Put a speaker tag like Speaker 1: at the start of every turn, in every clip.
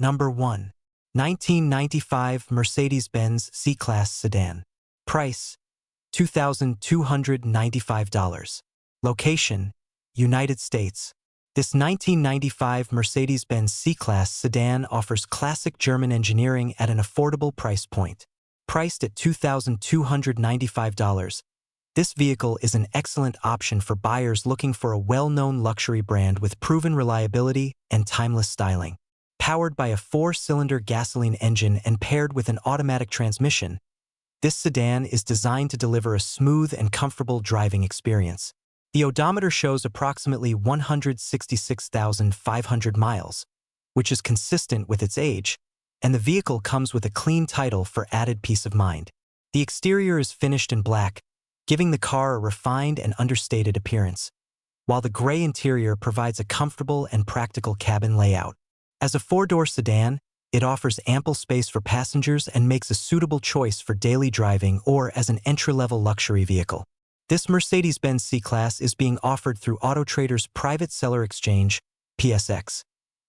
Speaker 1: Number 1. 1995 Mercedes-Benz C-Class Sedan. Price: $2,295. Location: United States. This 1995 Mercedes-Benz C-Class sedan offers classic German engineering at an affordable price point. Priced at $2,295, this vehicle is an excellent option for buyers looking for a well-known luxury brand with proven reliability and timeless styling. Powered by a 4-cylinder gasoline engine and paired with an automatic transmission, this sedan is designed to deliver a smooth and comfortable driving experience. The odometer shows approximately 166,500 miles, which is consistent with its age, and the vehicle comes with a clean title for added peace of mind. The exterior is finished in black, giving the car a refined and understated appearance, while the gray interior provides a comfortable and practical cabin layout. As a 4-door sedan, it offers ample space for passengers and makes a suitable choice for daily driving or as an entry-level luxury vehicle. This Mercedes-Benz C-Class is being offered through AutoTrader's Private Seller Exchange, PSX,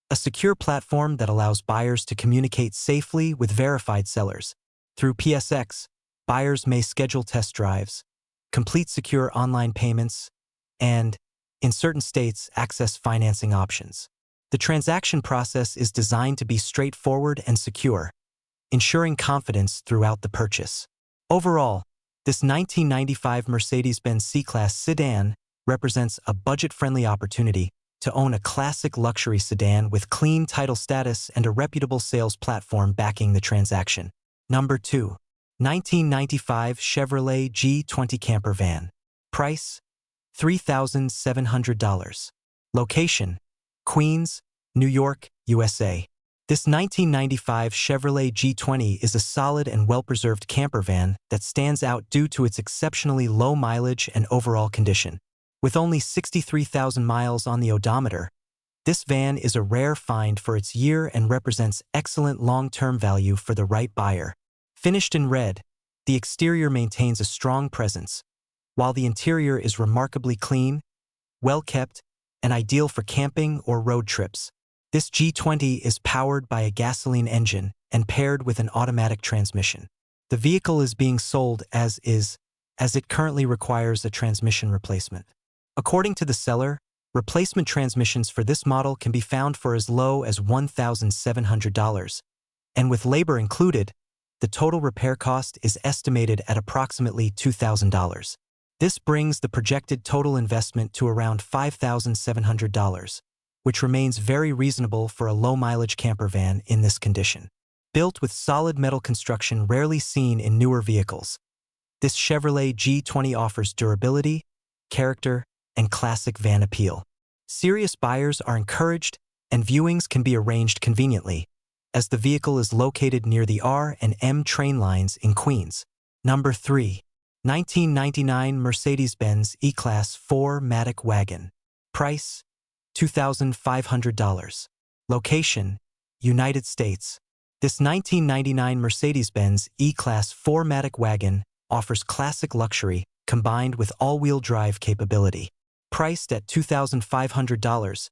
Speaker 1: a secure platform that allows buyers to communicate safely with verified sellers. Through PSX, buyers may schedule test drives, complete secure online payments, and, in certain states, access financing options. The transaction process is designed to be straightforward and secure, ensuring confidence throughout the purchase. Overall, this 1995 Mercedes-Benz C-Class sedan represents a budget-friendly opportunity to own a classic luxury sedan with clean title status and a reputable sales platform backing the transaction. Number 2. 1995 Chevrolet G20 Camper Van. Price: $3,700. Location: Queens, New York, USA. This 1995 Chevrolet G20 is a solid and well-preserved camper van that stands out due to its exceptionally low mileage and overall condition. With only 63,000 miles on the odometer, this van is a rare find for its year and represents excellent long-term value for the right buyer. Finished in red, the exterior maintains a strong presence, while the interior is remarkably clean, well-kept, and ideal for camping or road trips. This G20 is powered by a gasoline engine and paired with an automatic transmission. The vehicle is being sold as is, as it currently requires a transmission replacement. According to the seller, replacement transmissions for this model can be found for as low as $1,700, and with labor included, the total repair cost is estimated at approximately $2,000. This brings the projected total investment to around $5,700, which remains very reasonable for a low-mileage camper van in this condition. Built with solid metal construction rarely seen in newer vehicles, this Chevrolet G20 offers durability, character, and classic van appeal. Serious buyers are encouraged, and viewings can be arranged conveniently, as the vehicle is located near the R and M train lines in Queens. Number 3. 1999 Mercedes-Benz E-Class 4MATIC Wagon. Price: $2,500. Location: United States. This 1999 Mercedes-Benz E-Class 4MATIC wagon offers classic luxury combined with all-wheel drive capability. Priced at $2,500,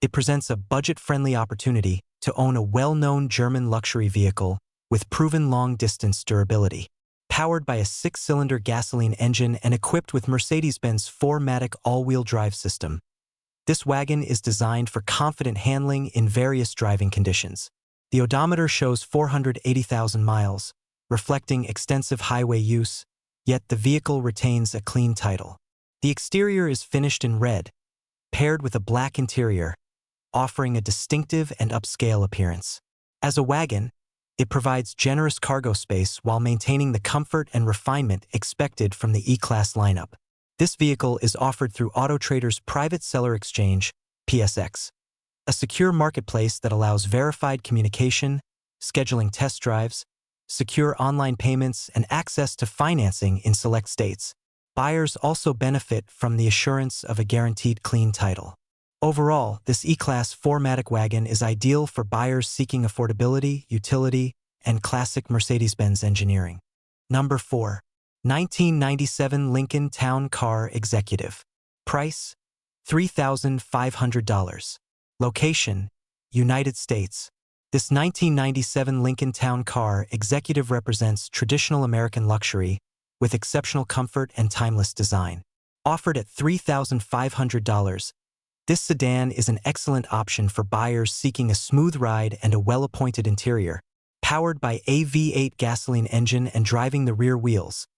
Speaker 1: it presents a budget-friendly opportunity to own a well-known German luxury vehicle with proven long-distance durability. Powered by a 6-cylinder gasoline engine and equipped with Mercedes-Benz 4MATIC all-wheel drive system, this wagon is designed for confident handling in various driving conditions. The odometer shows 480,000 miles, reflecting extensive highway use, yet the vehicle retains a clean title. The exterior is finished in red, paired with a black interior, offering a distinctive and upscale appearance. As a wagon, it provides generous cargo space while maintaining the comfort and refinement expected from the E-Class lineup. This vehicle is offered through AutoTrader's Private Seller Exchange, PSX, a secure marketplace that allows verified communication, scheduling test drives, secure online payments, and access to financing in select states. Buyers also benefit from the assurance of a guaranteed clean title. Overall, this E-Class 4MATIC wagon is ideal for buyers seeking affordability, utility, and classic Mercedes-Benz engineering. Number 4. 1997 Lincoln Town Car Executive. Price: $3,500. Location: United States. This 1997 Lincoln Town Car Executive represents traditional American luxury with exceptional comfort and timeless design. Offered at $3,500, this sedan is an excellent option for buyers seeking a smooth ride and a well-appointed interior. Powered by a V8 gasoline engine and driving the rear wheels,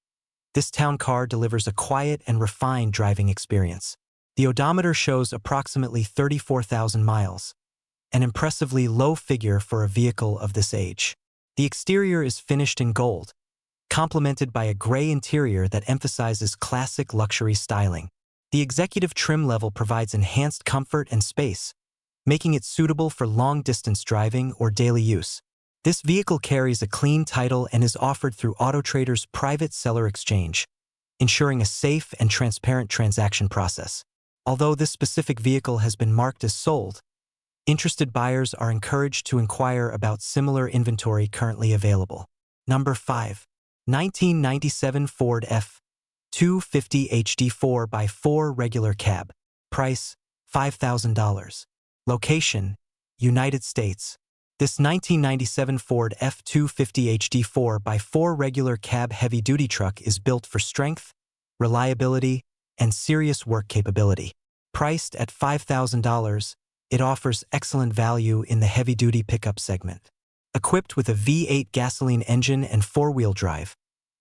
Speaker 1: this town car delivers a quiet and refined driving experience. The odometer shows approximately 34,000 miles, an impressively low figure for a vehicle of this age. The exterior is finished in gold, complemented by a gray interior that emphasizes classic luxury styling. The executive trim level provides enhanced comfort and space, making it suitable for long-distance driving or daily use. This vehicle carries a clean title and is offered through AutoTrader's private seller exchange, ensuring a safe and transparent transaction process. Although this specific vehicle has been marked as sold, interested buyers are encouraged to inquire about similar inventory currently available. Number 5. 1997 Ford F-250 HD 4x4 regular cab. Price, $5,000. Location, United States. This 1997 Ford F-250 HD 4x4 regular cab heavy-duty truck is built for strength, reliability, and serious work capability. Priced at $5,000, it offers excellent value in the heavy-duty pickup segment. Equipped with a V8 gasoline engine and four-wheel drive,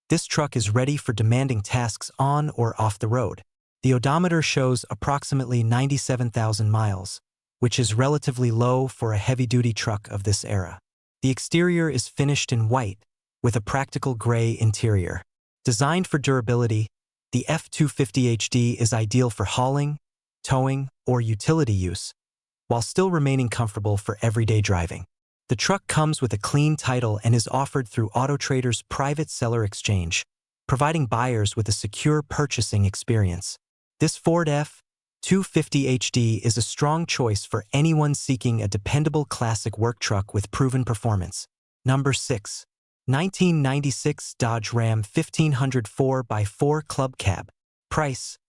Speaker 1: this truck is ready for demanding tasks on or off the road. The odometer shows approximately 97,000 miles, which is relatively low for a heavy-duty truck of this era. The exterior is finished in white, with a practical gray interior. Designed for durability, the F-250 HD is ideal for hauling, towing, or utility use, while still remaining comfortable for everyday driving. The truck comes with a clean title and is offered through AutoTrader's private seller exchange, providing buyers with a secure purchasing experience. This Ford F-250 HD is a strong choice for anyone seeking a dependable classic work truck with proven performance. Number 6. 1996 Dodge Ram 1500 4x4 Club Cab. Price,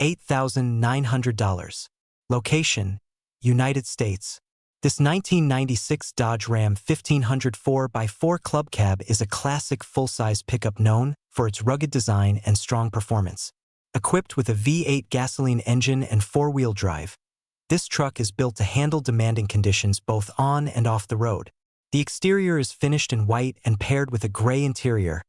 Speaker 1: $8,900. Location, United States. This 1996 Dodge Ram 1500 4x4 Club Cab is a classic full-size pickup known for its rugged design and strong performance. Equipped with a V8 gasoline engine and four-wheel drive, this truck is built to handle demanding conditions both on and off the road. The exterior is finished in white and paired with a gray interior,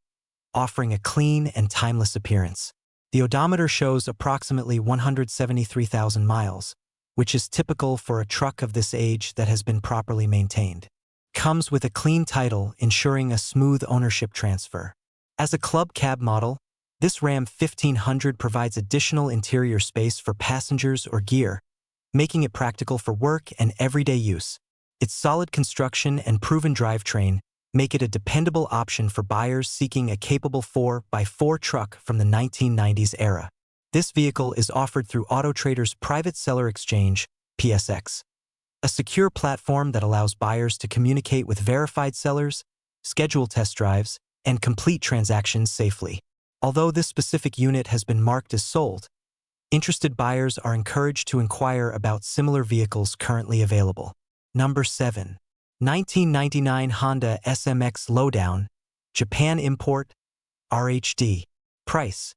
Speaker 1: offering a clean and timeless appearance. The odometer shows approximately 173,000 miles, which is typical for a truck of this age that has been properly maintained. Comes with a clean title, ensuring a smooth ownership transfer. As a club cab model, this Ram 1500 provides additional interior space for passengers or gear, making it practical for work and everyday use. Its solid construction and proven drivetrain make it a dependable option for buyers seeking a capable 4x4 truck from the 1990s era. This vehicle is offered through AutoTrader's private seller exchange, PSX, a secure platform that allows buyers to communicate with verified sellers, schedule test drives, and complete transactions safely. Although this specific unit has been marked as sold, interested buyers are encouraged to inquire about similar vehicles currently available. Number 7. 1999 Honda SMX Lowdown, Japan Import, RHD. Price,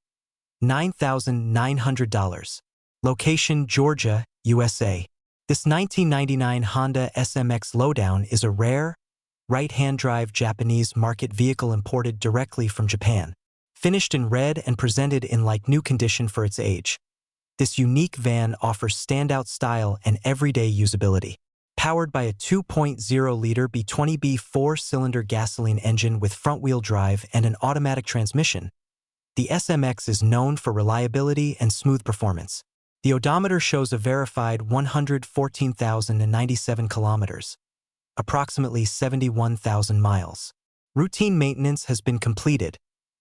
Speaker 1: $9,900. Location, Georgia, USA. This 1999 Honda SMX Lowdown is a rare, right-hand drive Japanese market vehicle imported directly from Japan. Finished in red and presented in like-new condition for its age, this unique van offers standout style and everyday usability. Powered by a 2.0-liter B20B four-cylinder gasoline engine with front-wheel drive and an automatic transmission, the SMX is known for reliability and smooth performance. The odometer shows a verified 114,097 kilometers, approximately 71,000 miles. Routine maintenance has been completed,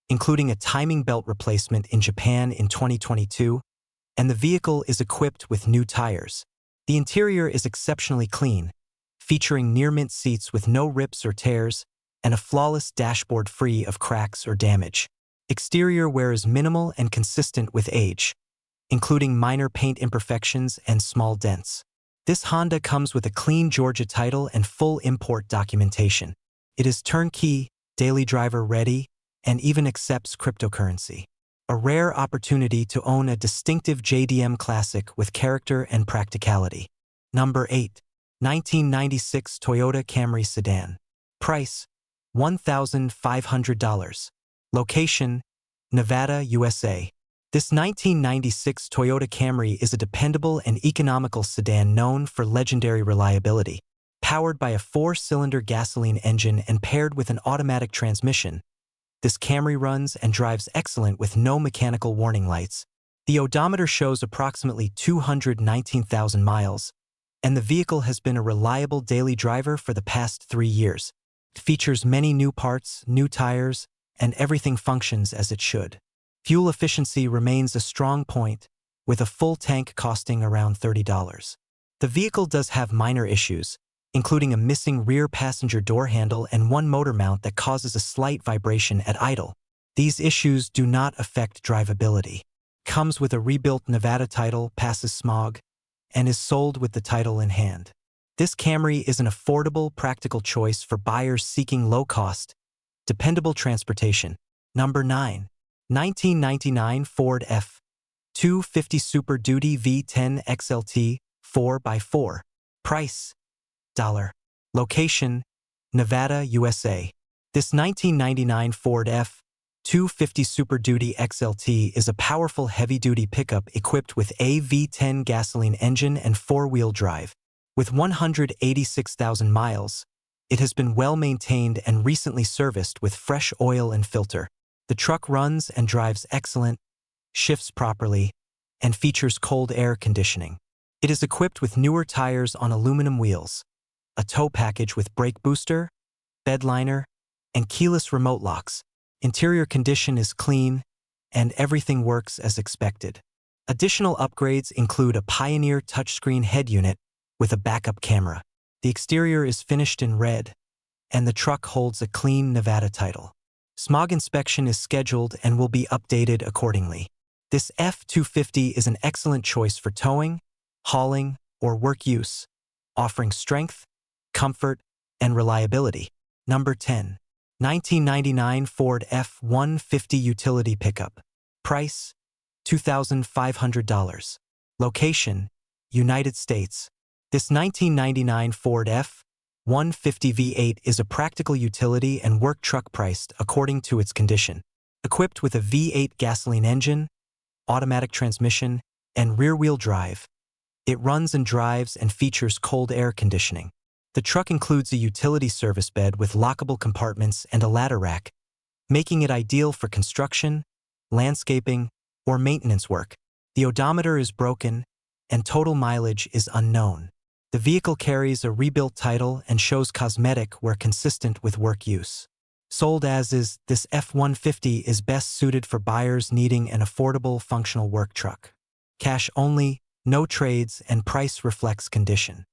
Speaker 1: including a timing belt replacement in Japan in 2022, and the vehicle is equipped with new tires. The interior is exceptionally clean, featuring near-mint seats with no rips or tears and a flawless dashboard free of cracks or damage. Exterior wear is minimal and consistent with age, including minor paint imperfections and small dents. This Honda comes with a clean Georgia title and full import documentation. It is turnkey, daily driver ready, and even accepts cryptocurrency. A rare opportunity to own a distinctive JDM classic with character and practicality. Number 8. 1996 Toyota Camry Sedan. Price, $1,500. Location, Nevada, USA. This 1996 Toyota Camry is a dependable and economical sedan known for legendary reliability. Powered by a 4-cylinder gasoline engine and paired with an automatic transmission, this Camry runs and drives excellent with no mechanical warning lights. The odometer shows approximately 219,000 miles, and the vehicle has been a reliable daily driver for the past 3 years. It features many new parts, new tires, and everything functions as it should. Fuel efficiency remains a strong point, with a full tank costing around $30. The vehicle does have minor issues, including a missing rear passenger door handle and one motor mount that causes a slight vibration at idle. These issues do not affect drivability. Comes with a rebuilt Nevada title, passes smog, and is sold with the title in hand. This Camry is an affordable, practical choice for buyers seeking low-cost, dependable transportation. Number 9. 1999 Ford F-250 Super Duty V10 XLT 4x4. Price, $. Location, Nevada, USA. This 1999 Ford F-250 Super Duty XLT is a powerful heavy-duty pickup equipped with a V10 gasoline engine and 4-wheel drive. With 186,000 miles, it has been well-maintained and recently serviced with fresh oil and filter. The truck runs and drives excellent, shifts properly, and features cold air conditioning. It is equipped with newer tires on aluminum wheels, a tow package with brake booster, bed liner, and keyless remote locks. Interior condition is clean, and everything works as expected. Additional upgrades include a Pioneer touchscreen head unit with a backup camera. The exterior is finished in red, and the truck holds a clean Nevada title. Smog inspection is scheduled and will be updated accordingly. This F-250 is an excellent choice for towing, hauling, or work use, offering strength, comfort, and reliability. Number 10. 1999 Ford F-150 Utility Pickup. Price, $2,500. Location, United States. This 1999 Ford F-150 V8 is a practical utility and work truck priced according to its condition. Equipped with a V8 gasoline engine, automatic transmission, and rear-wheel drive, it runs and drives and features cold air conditioning. The truck includes a utility service bed with lockable compartments and a ladder rack, making it ideal for construction, landscaping, or maintenance work. The odometer is broken, and total mileage is unknown. The vehicle carries a rebuilt title and shows cosmetic where consistent with work use. Sold as is, this F-150 is best suited for buyers needing an affordable, functional work truck. Cash only, no trades, and price reflects condition.